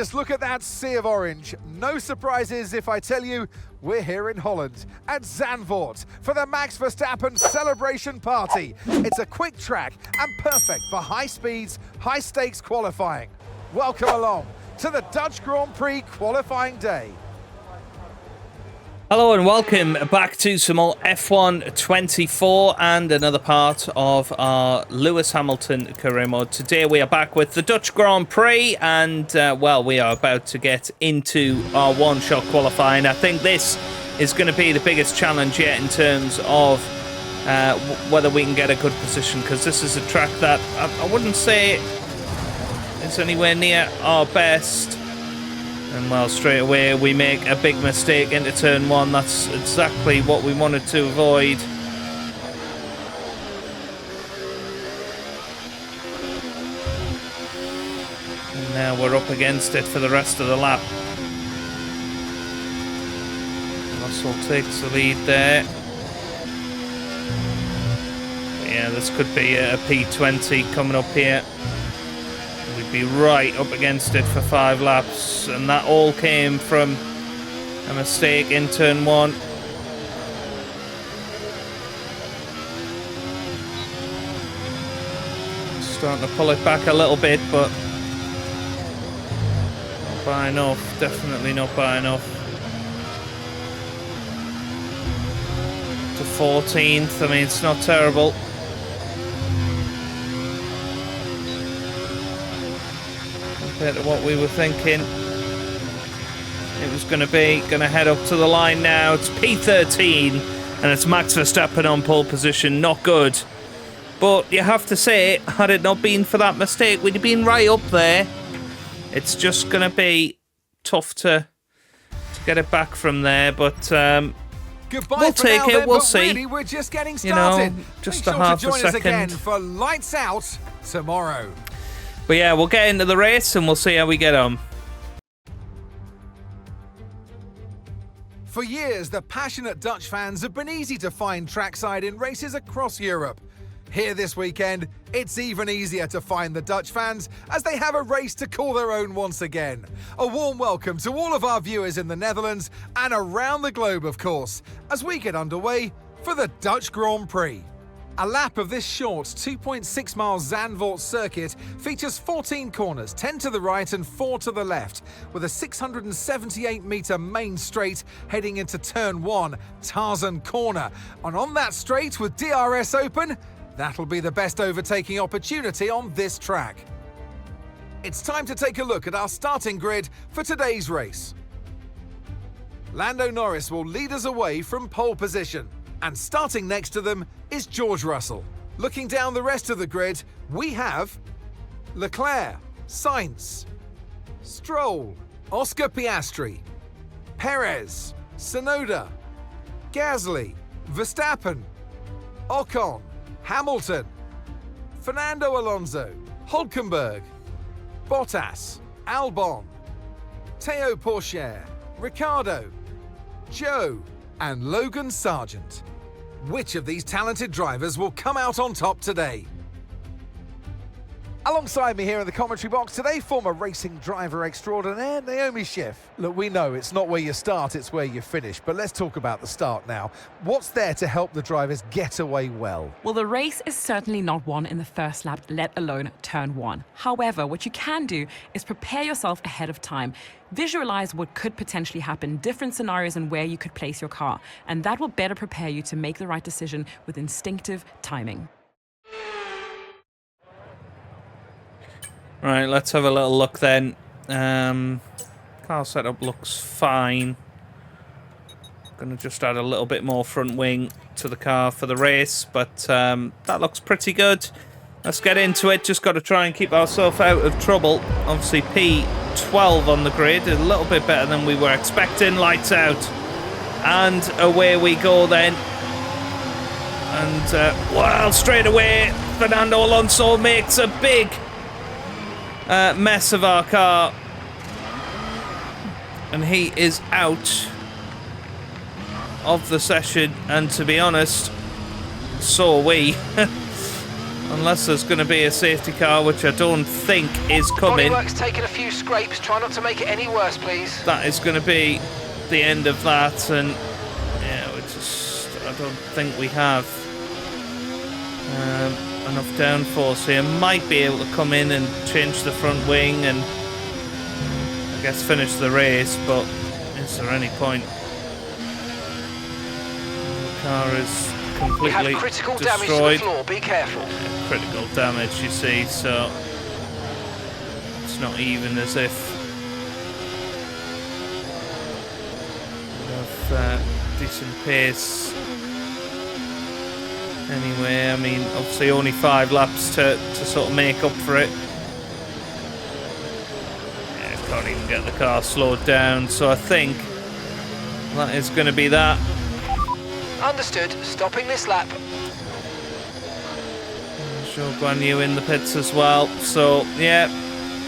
Just look at that sea of orange. No surprises if I tell you we're here in Holland at Zandvoort for the Max Verstappen celebration party. It's a quick track and perfect for high speeds, high stakes qualifying. Welcome along to the Dutch Grand Prix qualifying day. Hello and welcome back to some more F1 24 and another part of our Lewis Hamilton career mode. Today we are back with the Dutch Grand Prix and, well, we are about to get into our one-shot qualifying. I think this is going to be the biggest challenge yet in terms of whether we can get a good position, because this is a track that I wouldn't say is anywhere near our best. And well, straight away we make a big mistake into turn one. That's exactly what we wanted to avoid. And now we're up against it for the rest of the lap. Russell takes the lead there. Yeah, this could be a P20 coming up here. We'd be right up against it for 5 laps, and that all came from a mistake in turn one. Starting to pull it back a little bit, but not by enough. Definitely not by enough. To 14th. I mean, it's not terrible. Compared to what we were thinking it was going to be. Going to head up to the line now. It's P13 and it's Max Verstappen on pole position. Not good, but you have to say, had it not been for that mistake, we'd have been right up there. It's just going to be tough to get it back from there, but we'll take it. We'll see. Really, we're just getting started. You know, just Make a sure half to join a second. us again for Lights Out tomorrow. But yeah, we'll get into the race and we'll see how we get on. For years, the passionate Dutch fans have been easy to find trackside in races across Europe. Here this weekend, it's even easier to find the Dutch fans as they have a race to call their own once again. A warm welcome to all of our viewers in the Netherlands and around the globe, of course, as we get underway for the Dutch Grand Prix. A lap of this short 2.6 mile Zandvoort circuit features 14 corners, 10 to the right and 4 to the left, with a 678 metre main straight heading into turn 1, Tarzan Corner. And on that straight with DRS open, that'll be the best overtaking opportunity on this track. It's time to take a look at our starting grid for today's race. Lando Norris will lead us away from pole position. And starting next to them is George Russell. Looking down the rest of the grid, we have Leclerc, Sainz, Stroll, Oscar Piastri, Perez, Tsunoda, Gasly, Verstappen, Ocon, Hamilton, Fernando Alonso, Hülkenberg, Bottas, Albon, Théo Pourchaire, Ricciardo, Joe, and Logan Sargent. Which of these talented drivers will come out on top today? Alongside me here in the commentary box today, former racing driver extraordinaire Naomi Schiff. Look, we know it's not where you start, it's where you finish, but let's talk about the start now. What's there to help the drivers get away well? Well, the race is certainly not won in the first lap, let alone turn 1. However, what you can do is prepare yourself ahead of time. Visualize what could potentially happen, different scenarios and where you could place your car, and that will better prepare you to make the right decision with instinctive timing. Right, let's have a little look then. Car setup looks fine. Gonna just add a little bit more front wing to the car for the race, but that looks pretty good. Let's get into it. Just got to try and keep ourselves out of trouble. Obviously P12 on the grid, a little bit better than we were expecting. Lights out. And away we go then. And, well, straight away, Fernando Alonso makes a big mess of our car, and he is out of the session, and to be honest, so are we. Unless there's going to be a safety car, which I don't think is coming. Bodywork's taking a few scrapes. Try not to make it any worse, please. That is going to be the end of that, and yeah, I don't think we have enough downforce here. Might be able to come in and change the front wing and I guess finish the race, but is there any point? The car is completely we have critical destroyed. damage to the floor. Be careful. Yeah, critical damage, you see, so it's not even as if we have decent pace. Anyway, I mean, obviously only 5 laps to sort of make up for it. Yeah, can't even get the car slowed down, so I think that is going to be that. Understood. Stopping this lap. Zhou Guanyu in the pits as well, so yeah,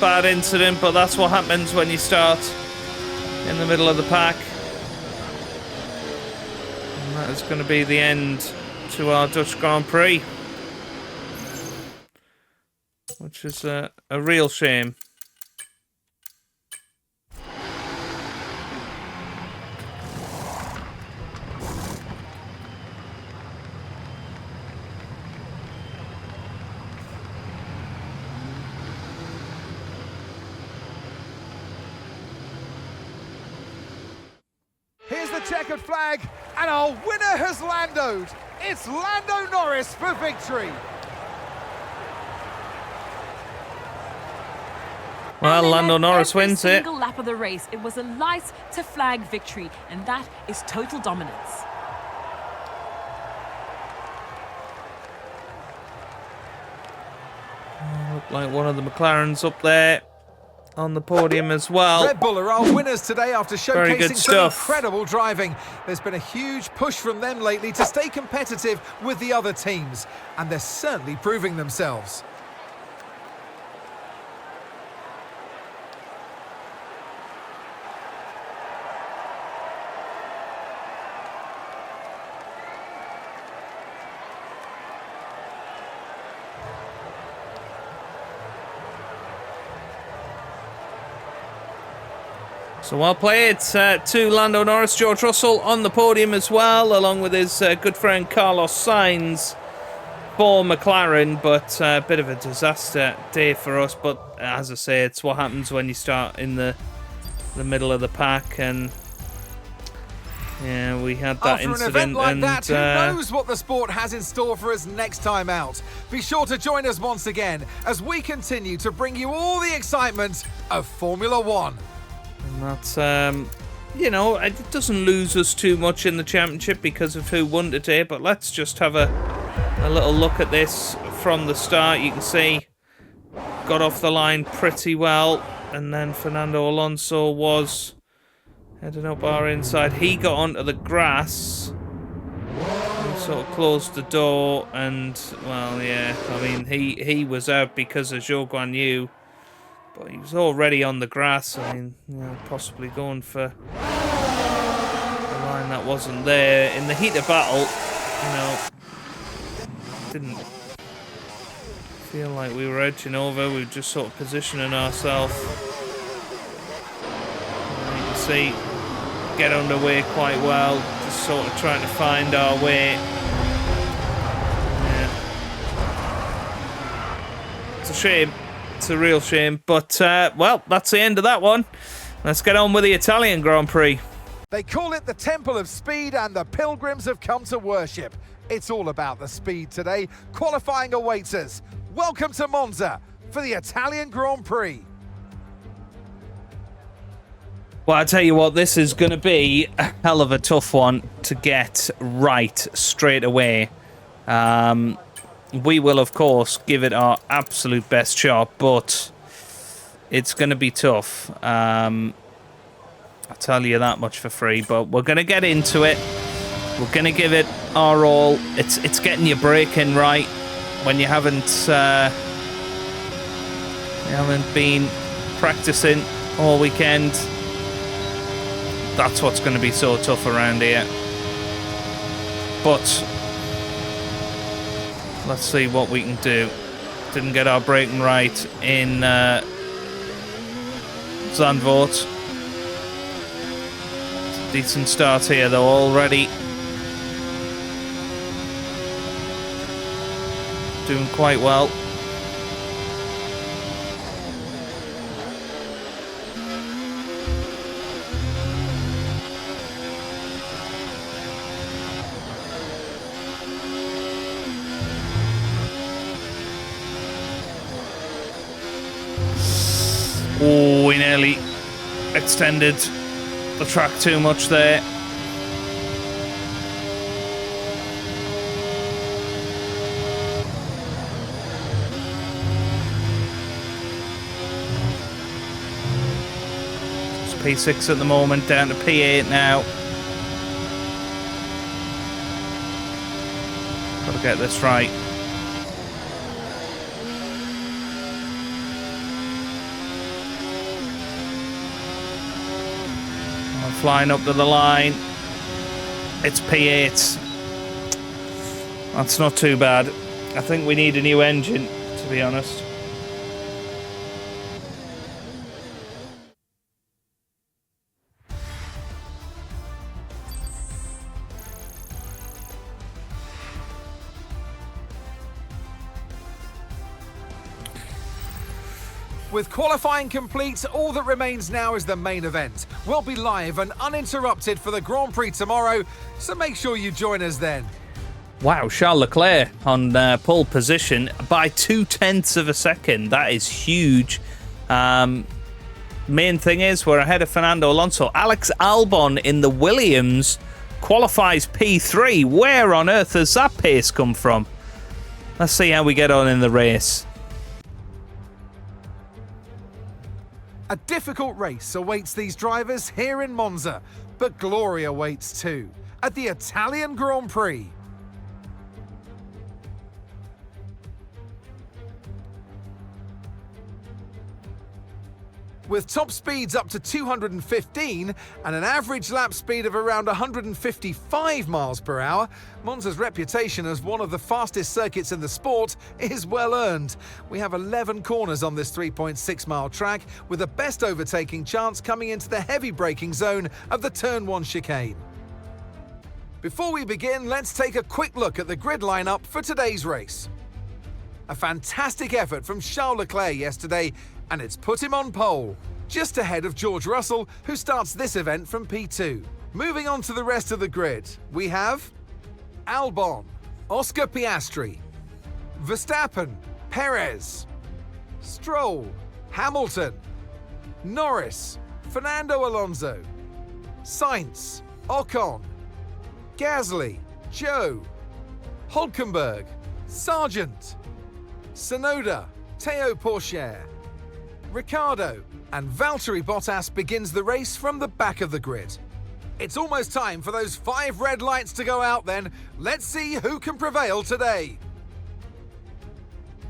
bad incident, but that's what happens when you start in the middle of the pack. And that is going to be the end to our Dutch Grand Prix, which is a real shame. Here's the checkered flag, and our winner has landed. It's Lando Norris for victory. Well, Lando Norris wins it. Single lap of the race, it was a light to flag victory, and that is total dominance. Look like one of the McLarens up there on the podium as well. Red Bull are our winners today after Very good showcasing some stuff. incredible driving. There's been a huge push from them lately to stay competitive with the other teams, and they're certainly proving themselves. So well played to Lando Norris. George Russell on the podium as well, along with his good friend Carlos Sainz for McLaren. But a bit of a disaster day for us. But as I say, it's what happens when you start in the middle of the pack. And yeah, we had that After incident. an event like and that, who knows what the sport has in store for us next time out? Be sure to join us once again as we continue to bring you all the excitement of Formula One. And that's, you know, it doesn't lose us too much in the championship because of who won today. But let's just have a little look at this from the start. You can see got off the line pretty well. And then Fernando Alonso was heading up our inside. He got onto the grass. He sort of closed the door. And, well, yeah, I mean, he was out because of Zhou Guanyu. But he was already on the grass. I mean, you know, possibly going for a line that wasn't there. In the heat of battle, you know, didn't feel like we were edging over. We were just sort of positioning ourselves. You can see, get underway quite well. Just sort of trying to find our way. Yeah. It's a shame. It's a real shame, but well, that's the end of that one. Let's get on with the Italian Grand Prix. They call it the Temple of Speed, and the pilgrims have come to worship. It's all about the speed today. Qualifying awaits us. Welcome to Monza for the Italian Grand Prix. Well, I tell you what, this is going to be a hell of a tough one to get right straight away. We will, of course, give it our absolute best shot, but it's going to be tough. I'll tell you that much for free, but we're going to get into it. We're going to give it our all. It's getting your braking right when you haven't been practicing all weekend. That's what's going to be so tough around here. But Let's see what we can do. Didn't get our braking right in Zandvoort. Decent start here though already. Doing quite well. Oh, we nearly extended the track too much there. It's P6 at the moment, down to P8 now. Gotta get this right. Flying up to the line. It's P8. That's not too bad. I think we need a new engine, to be honest. With qualifying complete, all that remains now is the main event. We'll be live and uninterrupted for the Grand Prix tomorrow, so make sure you join us then. Wow, Charles Leclerc on pole position by 0.2 of a second. That is huge. Main thing is we're ahead of Fernando Alonso. Alex Albon in the Williams qualifies P3. Where on earth has that pace come from? Let's see how we get on in the race. A difficult race awaits these drivers here in Monza, but glory awaits too at the Italian Grand Prix. With top speeds up to 215 and an average lap speed of around 155 miles per hour, Monza's reputation as one of the fastest circuits in the sport is well earned. We have 11 corners on this 3.6-mile track, with the best overtaking chance coming into the heavy braking zone of the Turn 1 chicane. Before we begin, let's take a quick look at the grid lineup for today's race. A fantastic effort from Charles Leclerc yesterday, and it's put him on pole, just ahead of George Russell, who starts this event from P2. Moving on to the rest of the grid, we have Albon, Oscar Piastri, Verstappen, Perez, Stroll, Hamilton, Norris, Fernando Alonso, Sainz, Ocon, Gasly, Zhou, Hulkenberg, Sargent, Tsunoda, Théo Pourchaire, Ricciardo, and Valtteri Bottas begins the race from the back of the grid. It's almost time for those 5 red lights to go out then. Let's see who can prevail today.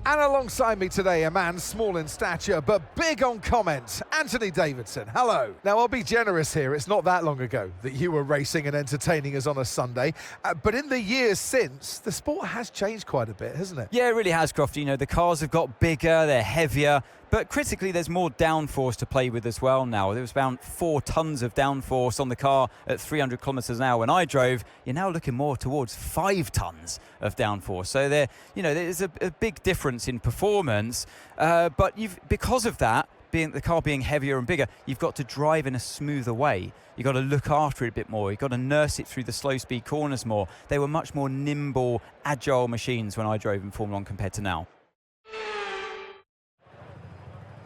And alongside me today, a man small in stature but big on comment, Anthony Davidson. Hello. Now, I'll be generous here. It's not that long ago that you were racing and entertaining us on a Sunday. But in the years since, the sport has changed quite a bit, hasn't it? Yeah, it really has, Crofty. You know, the cars have got bigger, they're heavier, but critically, there's more downforce to play with as well now. There was about 4 tons of downforce on the car at 300 kilometers an hour when I drove. You're now looking more towards 5 tons of downforce. So there's a big difference in performance. But because of that, the car being heavier and bigger, you've got to drive in a smoother way. You've got to look after it a bit more. You've got to nurse it through the slow speed corners more. They were much more nimble, agile machines when I drove in Formula 1 compared to now.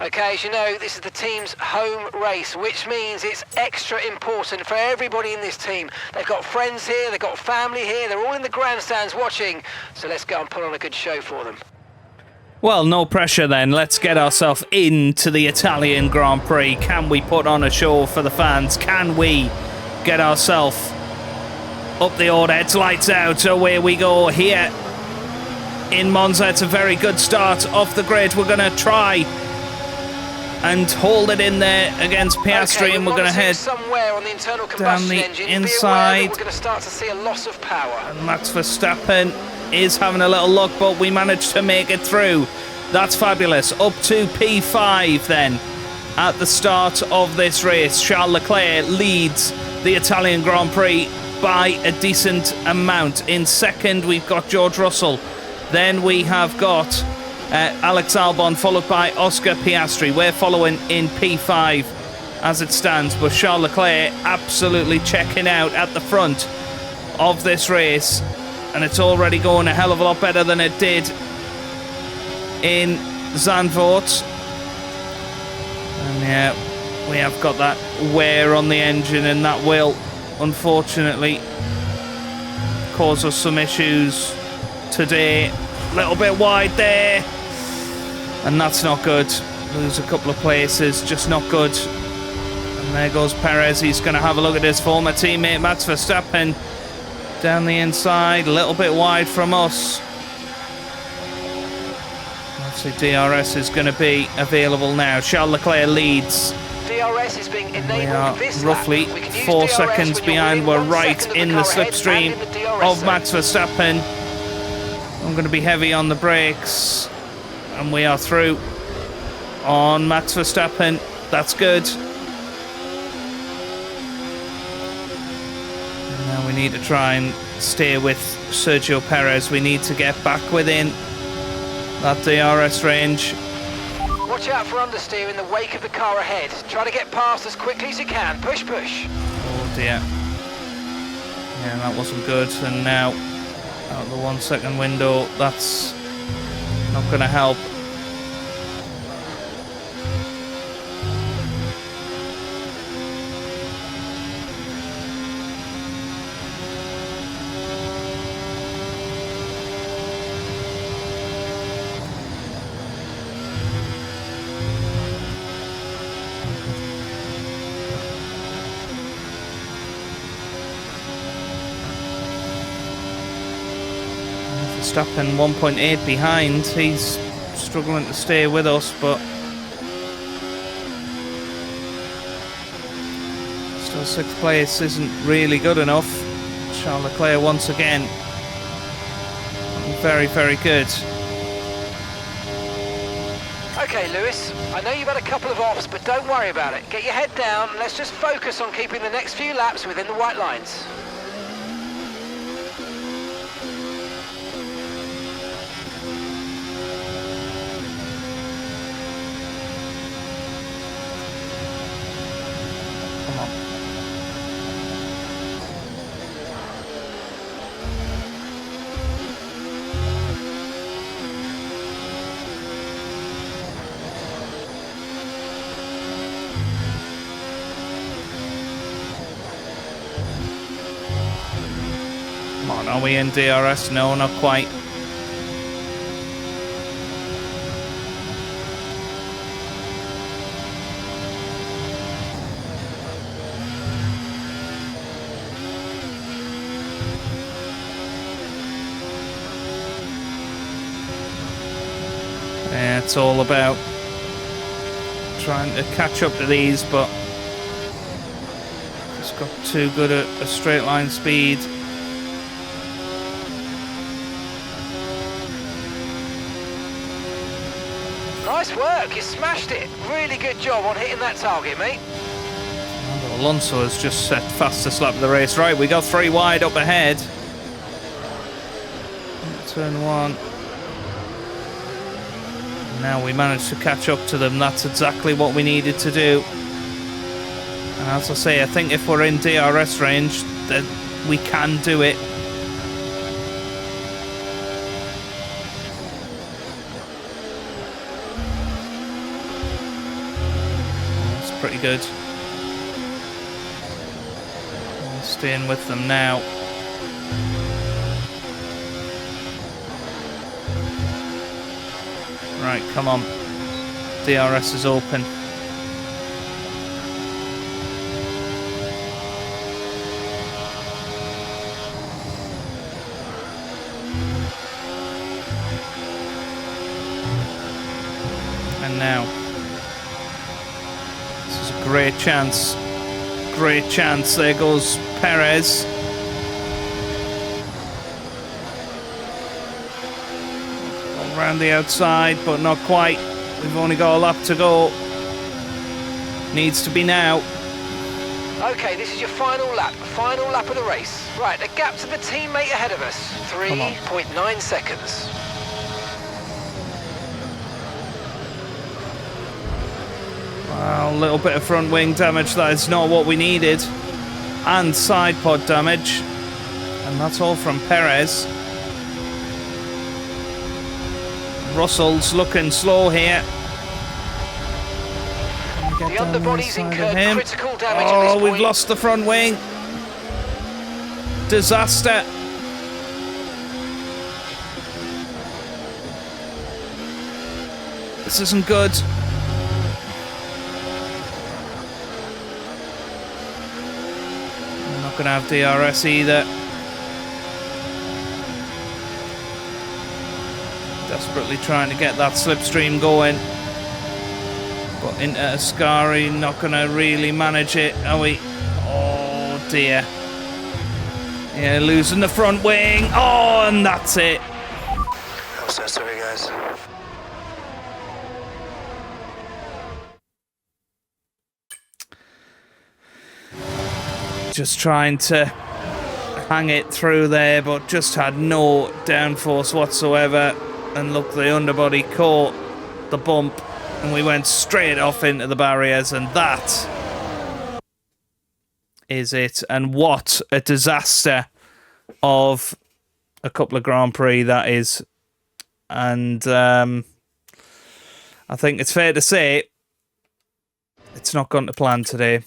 Okay, as you know, this is the team's home race, which means it's extra important for everybody in this team. They've got friends here, they've got family here, they're all in the grandstands watching, so let's go and put on a good show for them. Well, no pressure then. Let's get ourselves into the Italian Grand Prix. Can we put on a show for the fans? Can we get ourselves up the old heads, lights out? Away we go here in Monza. It's a very good start off the grid. We're going to try and hold it in there against Piastri, Okay, and we're going to head somewhere on the internal down combustion the engine. inside. We're going to start to see a loss of power. And Max Verstappen is having a little look, but we managed to make it through. That's fabulous. Up to P5 then at the start of this race. Charles Leclerc leads the Italian Grand Prix by a decent amount. In second, we've got George Russell. Then we have got Alex Albon, followed by Oscar Piastri. We're following in P5 as it stands, but Charles Leclerc absolutely checking out at the front of this race, and it's already going a hell of a lot better than it did in Zandvoort. And yeah, we have got that wear on the engine, and that will unfortunately cause us some issues today. A little bit wide there, and that's not good. Lose a couple of places, just not good. And there goes Perez. He's going to have a look at his former teammate Max Verstappen down the inside, a little bit wide from us. Obviously DRS is going to be available now. Charles Leclerc leads. DRS is being enabled. We are roughly 4 seconds behind. We're right in the slipstream of Max Verstappen. I'm going to be heavy on the brakes, and we are through on Max Verstappen. That's good. And now we need to try and stay with Sergio Perez. We need to get back within that DRS range. Watch out for understeer in the wake of the car ahead. Try to get past as quickly as you can. Push, push. Oh dear. Yeah, that wasn't good. And now out of the 1 second window, that's not going to help. Verstappen 1.8 behind. He's struggling to stay with us, but still 6th place isn't really good enough. Charles Leclerc once again very, very good. Okay, Lewis, I know you've had a couple of offs, but don't worry about it. Get your head down and let's just focus on keeping the next few laps within the white lines. Are we in DRS? No, not quite. Yeah, it's all about trying to catch up to these, but it's got too good a straight line speed. Nice work, you smashed it. Really good job on hitting that target, mate. Alonso has just set fastest lap of the race. Right, we got 3 wide up ahead. Turn 1. Now we managed to catch up to them. That's exactly what we needed to do. And as I say, I think if we're in DRS range, then we can do it. Pretty good. Staying with them now. Right, come on. DRS is open. And now great chance. Great chance. There goes Perez. Around the outside, but not quite. We've only got a lap to go. Needs to be now. Okay, this is your final lap of the race. Right, the gap to the teammate ahead of us, 3.9 seconds. Wow, a little bit of front wing damage. That is not what we needed. And side pod damage. And that's all from Perez. Russell's looking slow here. The underbody's incurred critical damage at this Oh, point. we've lost the front wing. Disaster. This isn't good. We're not going to have DRS either. Desperately trying to get that slipstream going. But into Ascari, not going to really manage it, are we? Oh dear. Yeah, losing the front wing. Oh, and that's it. I'm so sorry, guys. Just trying to hang it through there, but just had no downforce whatsoever. And look, the underbody caught the bump. And we went straight off into the barriers, and that is it. And what a disaster of a couple of Grand Prix that is. And I think it's fair to say it's not gone to plan today.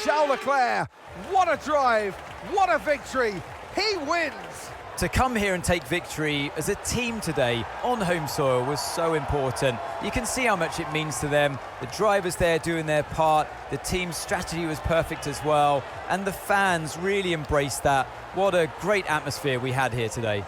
Charles Leclerc, what a drive, what a victory, he wins! To come here and take victory as a team today on home soil was so important. You can see how much it means to them. The drivers there doing their part, the team's strategy was perfect as well, and the fans really embraced that. What a great atmosphere we had here today.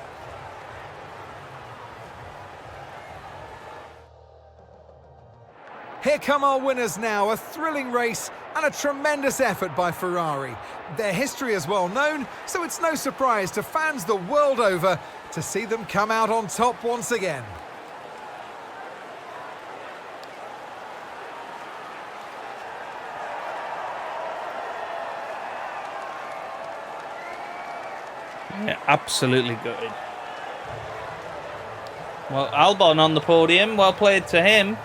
Here come our winners now, a thrilling race and a tremendous effort by Ferrari. Their history is well known, so it's no surprise to fans the world over to see them come out on top once again. Yeah, absolutely good. Well, Albon on the podium, well played to him.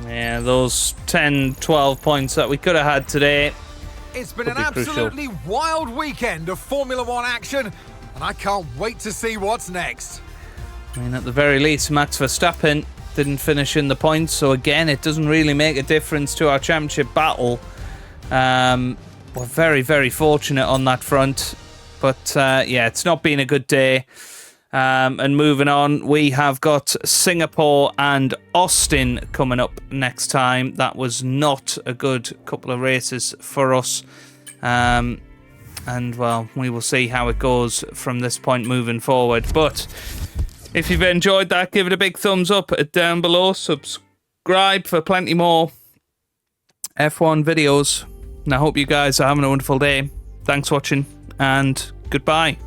Yeah, those 10, 12 points that we could have had today. It's been an absolutely wild weekend of Formula One action, and I can't wait to see what's next. I mean, at the very least, Max Verstappen didn't finish in the points, so again, it doesn't really make a difference to our championship battle. We're very, very fortunate on that front, but yeah, it's not been a good day. And moving on, we have got Singapore and Austin coming up next time. That was not a good couple of races for us. And, well, we will see how it goes from this point moving forward. But if you've enjoyed that, give it a big thumbs up down below. Subscribe for plenty more F1 videos. And I hope you guys are having a wonderful day. Thanks for watching, and goodbye.